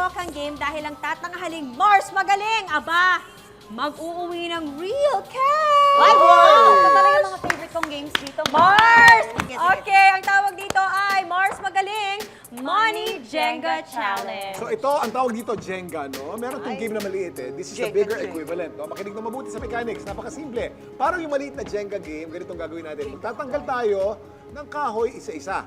kalokang game dahil ang tatanghaling Mars magaling. Aba, mag-uuwi ng real cash! Ay, wow! Ito talaga mga favorite kong games dito. Mars! Sige, sige. Okay, ang tawag dito ay Mars Magaling Money Jenga Challenge. So ito, ang tawag dito, Jenga, no? Meron itong game na maliit eh. This is the bigger equivalent, no? Makinig na mabuti sa mechanics, napakasimple. Parang yung maliit na Jenga game, ganitong gagawin natin. Magtatanggal tayo ng kahoy isa-isa.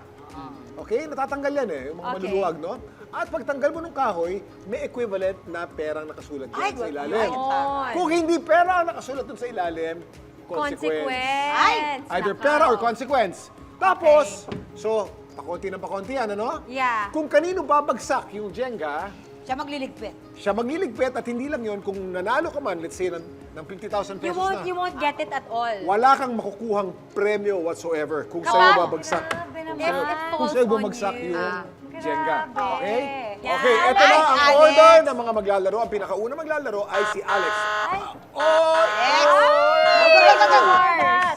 Okay? Natatanggal yan eh, yung mga maluluwag, no? At pagtanggal mo ng kahoy, may equivalent na perang nakasulat yan sa ilalim. Ayun. Kung hindi pera ang nakasulat dun sa ilalim, Consequence. Either pera or consequence. Tapos, so, pakonti ng pakonti yan, ano? Yeah. Kung kanino babagsak yung Jenga, Siya magliligpit. siya magliligpit at hindi lang yun, kung nanalo ka man, let's say, ng 50,000 pesos You won't get it at all. wala kang makukuhang premyo whatsoever kung Kapag- sa'yo babagsak. Grabe naman. If it Kung falls sa'yo on bumagsak you. yung Jenga. Okay? Yeah. Okay, eto na ang Alex. order ng mga maglalaro. Ang pinakauna maglalaro ay si Alex.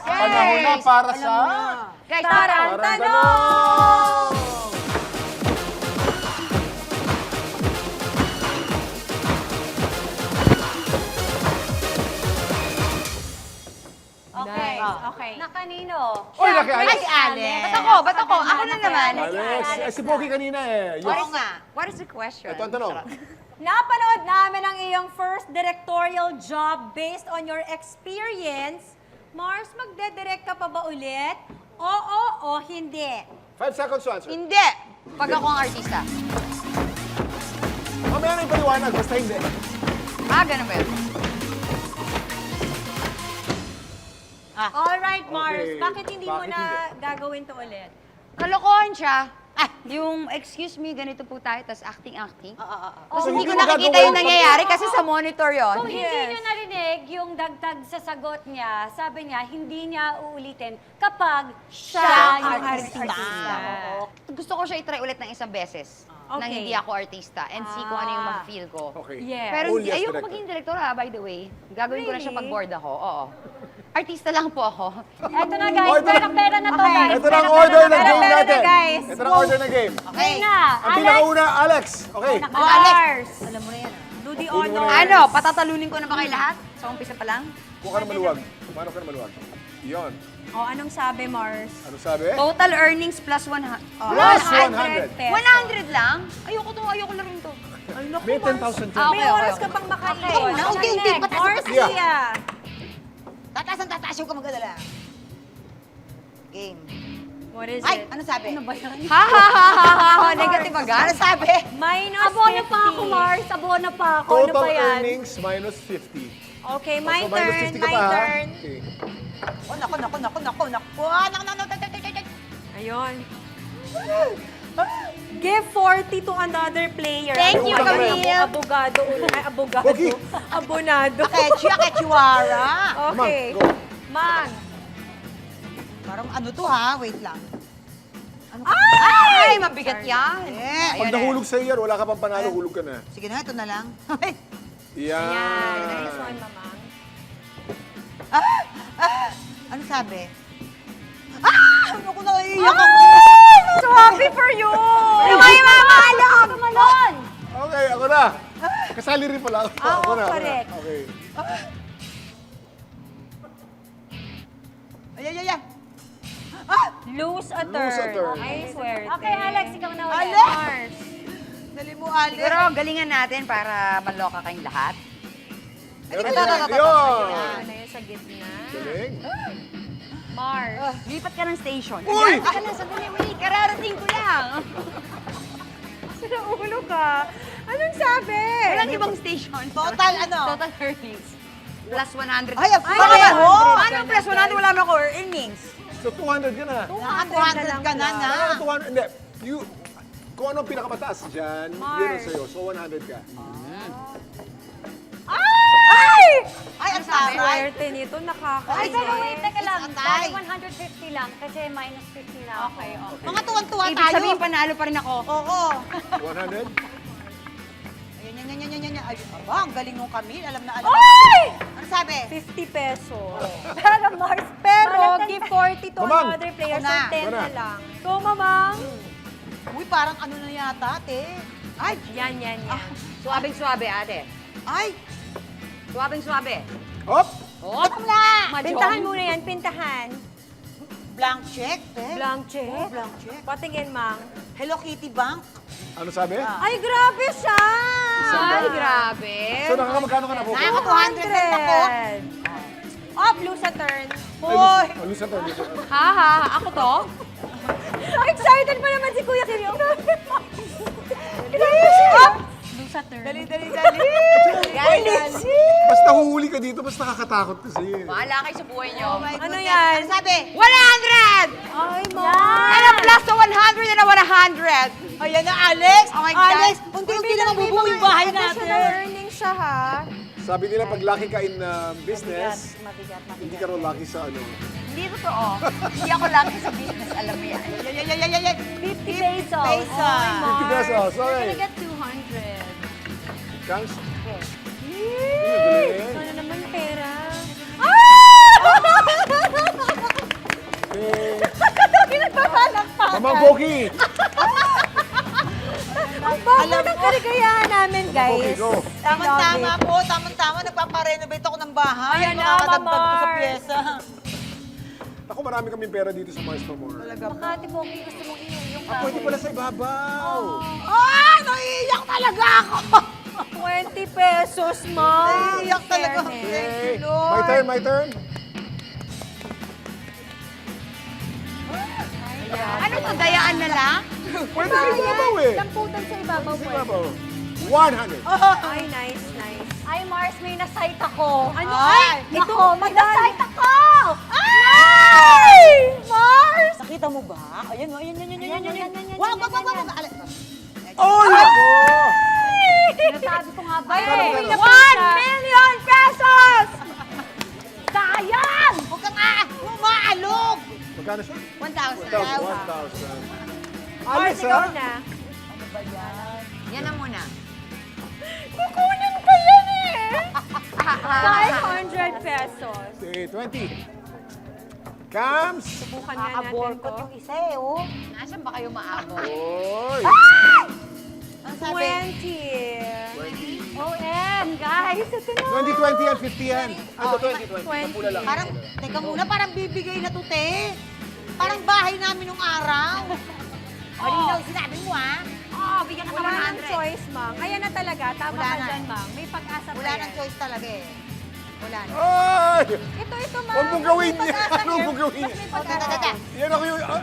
Panahon na para sa... Guys, Tarang Parang tanong! Okay. Nice. Okay. Na kanino? Oy, naki Alex! Alex. Ba't ako? Ba't ako? Ako na naman. Alex, si Poki kanina eh. Oo nga. What is the question? Ito ang tanong. Napanood namin ang iyong first directorial job based on your experience. Mars, magdedirect ka pa ba ulit? Oo o hindi? 5 seconds to answer. Hindi. Pag ako ang artista. Mamaya na yung paliwanag, basta hindi. Ganun ba yun? All right, Mars. Okay. Bakit hindi mo Bakit na gagawin to ulit? Kalokohan siya. Yung, excuse me, ganito po tayo, tas acting-acting. Tapos So, hindi hindi ko mo nakikita gagawin yung nangyayari kasi sa monitor yon. Kung hindi nyo narinig yung dagdag sa sagot niya, sabi niya, hindi niya uulitin kapag siya yung artista. Oo. Gusto ko siya i-try ulit ng isang beses. Nang Okay. hindi ako artista and see kung ano yung mag-feel ko. Okay. Yeah. Pero Oh, yes, ayoko director. maging director by the way. Gagawin ko na siya Really? pag bored ako. Oo. Artista lang po ako. Eto na guys, Oh, ito na- pera-pera na to Okay. guys. Ito na ang order ng game Pera-pera na, natin. guys. Ito na ang order ng game. Okay. Na, Ang pinakauna, Alex. Okay. Mars, Alam mo na yan. do the Kunin mo na honors. Ano, patatalunin ko na ba kayo lahat? Sa umpisa pa lang? Kuha ka na maluwag. Paano ka na maluwag? Yun. O, anong sabi, Mars? Ano sabi? Total earnings plus 100. Plus 100. 100. 100 lang? Ayoko na rin to. Ay, naku, May Mars. 10,000 Ah, May okay, okay, oras okay. ka pang makain. Unti-unti, Mars, Yeah. siya. Tataas yung mag-adala. Game. What is Ay, it? ano sabi? Ano ba yan? Ha ha ha ha ha. Negative agad. Ano sabi? Minus Abono pa 50. ako, Mars. Abono pa ako. Ano Total ba yan? earnings minus 50. Okay, my So, minus turn, 50 ka my pa, ha? turn. Okay. Oh, naku. Ayun. Give 40 to another player. Thank you, Camille. Abogado. Ay, abogado. Okay. Abonado. Kechiwara. Okay. Come on, go. Man. Parang ano to ha? Wait lang. Ay! Ay, mabigat yan. Pag nahulog sa'yo yan, wala ka pang panalo, hulog ka na. Sige na, ito na lang. Yan. Nice one, mamang. Ano sabi? Ano ko naiiyak ako? So happy for you! May mamalong! Tumalon! Okay, ako na. Kasali rin pala ako. Ako na, ako na. correct. Okay. Ay. Lose a turn. Lose a turn. Ay, swerte. Okay, Alex, ikaw na ulit. Alex! Mars. Dali mo, Ale. Siguro, galingan natin para maloka kayong lahat. Meron Ito. din. Yun. Ano yun sa gitna? Galing. Mars. Lipat ka ng station. Uy! Ka na, sandali, wait. Kararating ko lang. Sa ulo ka. Anong sabi? Walang ibang station. Total, ano? Total earnings. Plus 100. Ay, pareho! Ano plus 100? Wala na ko earnings. So, 200 ka na. 200 ka na Ah, 200. Hindi. Kung anong pinakamataas dyan, yun ang sa'yo. So, 100 ka. Ay! Ay, ang sabi. Swerte nito, Ay, nakakainis. saka wait, teka lang. Atay. Dahil 150 lang kasi minus 50 na ako. Okay, okay. Mga tuwan-tuwa tayo. Ibig sabihin, panalo pa rin ako. Oo. 100? Yan. Ay, aba, ang galing nung Camille. Alam na alam. Ay! Ano sabi? 50 pesos. Pero Mars, pero give 40 to Mamang. another player, Ako so na. 10 Ako na na. lang. So, mamang, Uy, parang ano na yata, ate. Ay, Yan, yan, yan. suwabing-suwabe, ate. Ay! Suwabing-suwabe. Hop! Oh, Pintahan muna yan, pintahan. Blank check, Blank check. Oh, blank check. Patingin, Mang. Hello Kitty Bank. Ano sabi? Ay, grabe siya! Ay, grabe. So, nakaka-magkano ka na po? Ako 200 lang ako. Up, lose a turn. Hoy! Lusan to, lusan to. Ha? Ako to? Excited pa naman si Kuya Kiryo. Up! Lose a turn. Dali. Basta huhuli ka dito, basta nakakatakot kasi. Bahala kayo sa buhay nyo. Ano yan? Ano sabi? 100! Ay, Mom! And a plus to 100 and a 100. Ayan na, Alex! Oh my God. Alex, unti-unti lang mabubuo yung bahay natin. earning siya, ha? Sabi nila, pag lucky ka in business, hindi ka raw lucky sa ano. Hindi totoo. Hindi ako lucky sa business, alam mo yan. 50 pesos. Pesos. 50 pesos, You're okay. gonna get 200. Comes? Yay! Ano naman pera? Eh, Pinagpapalakpakan. Mamang Poki! Ang bago ng kaligayahan namin, Poki, guys. go! Tamang-tama po, tamang-tama. Nagpaparenovate ako ng bahay. Ayan na, Makakadagdag ko sa Mars. pyesa. Ako marami kaming pera dito sa Mars for More. Makati po, gusto mong yung Ah, pwede pala sa ibabaw. Naiiyak talaga ako! 20 pesos, Mom. Naiiyak talaga. Fairness. Okay. Thank you, Lord. My turn. Ano to, dayaan na lang? Pwede sa ibabaw eh. Lamputan sa ibabaw Sa po. ibabaw. 100. Ay, nice, nice. Ay, Mars, may nasight ako. Ano? Ay! Ito, May madali. nasight ako! Ay! Mars! Nakita mo ba? Ayan, ayan. Yan. Wag. Alex. Oh, yako! Sinasabi ko nga ba Magkano, eh. magkano? 1 million pesos! Sayang! Huwag kang umaalog! Magkano siya? 1,000. 1,000. Mars, Alis, ikaw ha? na. Yan na muna. Kukunin ko yan eh. 500 pesos. Okay, 20. Comes. Subukan nga natin to. Aborkot yung isa eh, oh. Nasaan ba kayo maabot? Oy! Ang sabi? 20. OM, guys. Ito na. 20, 20 yan, 50 yan. Ano, 20, 20. Pula lang. Parang, teka muna, parang bibigay na to, te. Parang bahay namin nung araw. Malinaw, sinabi mo, ha? Oo, bigyan ka Wala nang 100. choice, Mang. Ayan na talaga. Tama Wala ka na. dyan, Mang. May pag-asa pa Wala yan. nang choice talaga eh. Wala na. Ay! Ito, Mang. Huwag mong gawin May yan. pag-asa Ano yan. mong gawin Mas may yan? pag-asa. Teka. Yan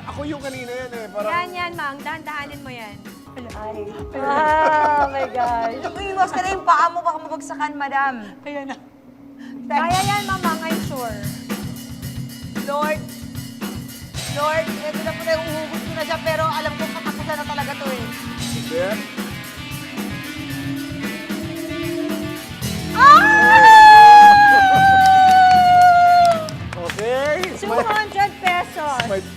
ako yung kanina yan eh. Parang, Yan, Mang. Dahan-dahanin mo yan. Oh my gosh. Iwas ka na yung paa mo, baka mabagsakan, madam. Ayan na. Kaya yan, Mamang. I'm sure. Lord, ito na po na yung uhugot ko na siya, pero alam ko katapusan na talaga to eh. hindi. Okay. 200 pesos. Smite.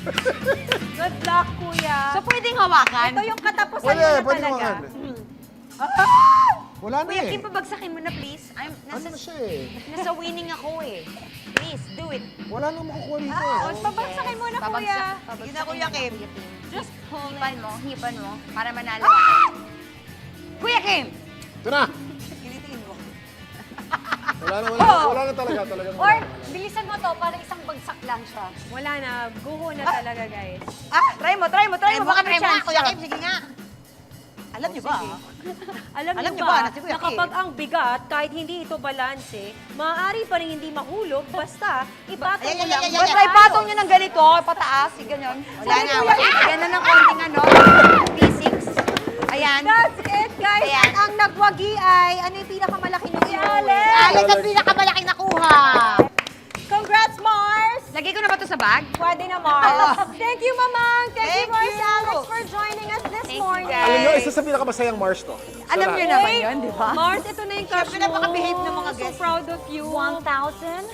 Good luck, Kuya. So, pwedeng hawakan? Ito yung katapusan Pwede, mo na pwede talaga. makan. Wala na Kuya eh. Kim, pabagsakin mo na, please. Ano na siya eh? Nasa winning ako eh. Please, do it. Wala nang makukuha dito. O, pabagsakin mo na, Kuya. Sige na, Kuya Kim. Just hipan mo, para manalo ako. Kuya Kim! Ito na. Kilitiin mo. Wala na talaga. Or, bilisan mo to para isang bagsak lang siya. Wala na. Guho na talaga, guys. Try mo. Baka may chance. Kuya Kim, sige nga. Alam niyo ba? Alam Alam niyo niyo ba ba, na si Kuya na kapag ang bigat, kahit hindi ito balanse, maaari pa rin hindi mahulog, basta ipatong mo lang. Ay, Basta ipatong nyo ng ganito, pataas, ganyan. Wala na, wala. Ganun ng konting ano, P6. Ayan. That's it, guys. Ayan. At ang nagwagi ay, ano yung pinakamalaki nyo? Alex ang pinakamalaking nakuha. Congrats, Mars! Lagay ko na ba ito sa bag? Pwede na, Mars. Thank you, Mamang. Thank you, Thank Mars you. Alex, for joining us this Thank you, morning. guys. Alam nyo, isa sa pinakamasayang Mars to. Alam nyo naman yun, di ba? Mars, ito na yung crush Siyempre, mo. napaka-behave ng mga So guests. proud of you. 1,000,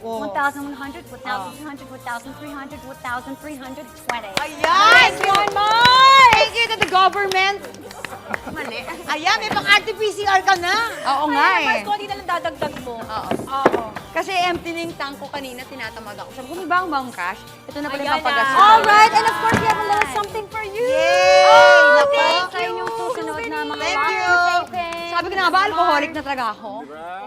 Oh. 1,100, 1,200, 1,300, 1,320. Ayan! Yun, Mars! Thank you to the government. Mali. Ayan, may pang-RT-PCR ka na. Oo nga Mars, eh. konti na lang dadagdag mo. Oo. Oo. Kasi empty na yung tank ko kanina, tinatamad ako. Sabi ko, may bang cash? Ito na pala yung Ayan na. pampagastos. Alright, and of course, we have a little something for you. Yay! Oh, Nako. thank Sa you. inyong susunod na mga Thank you. Sabi ko na ba, alcoholic na talaga ako. Diba?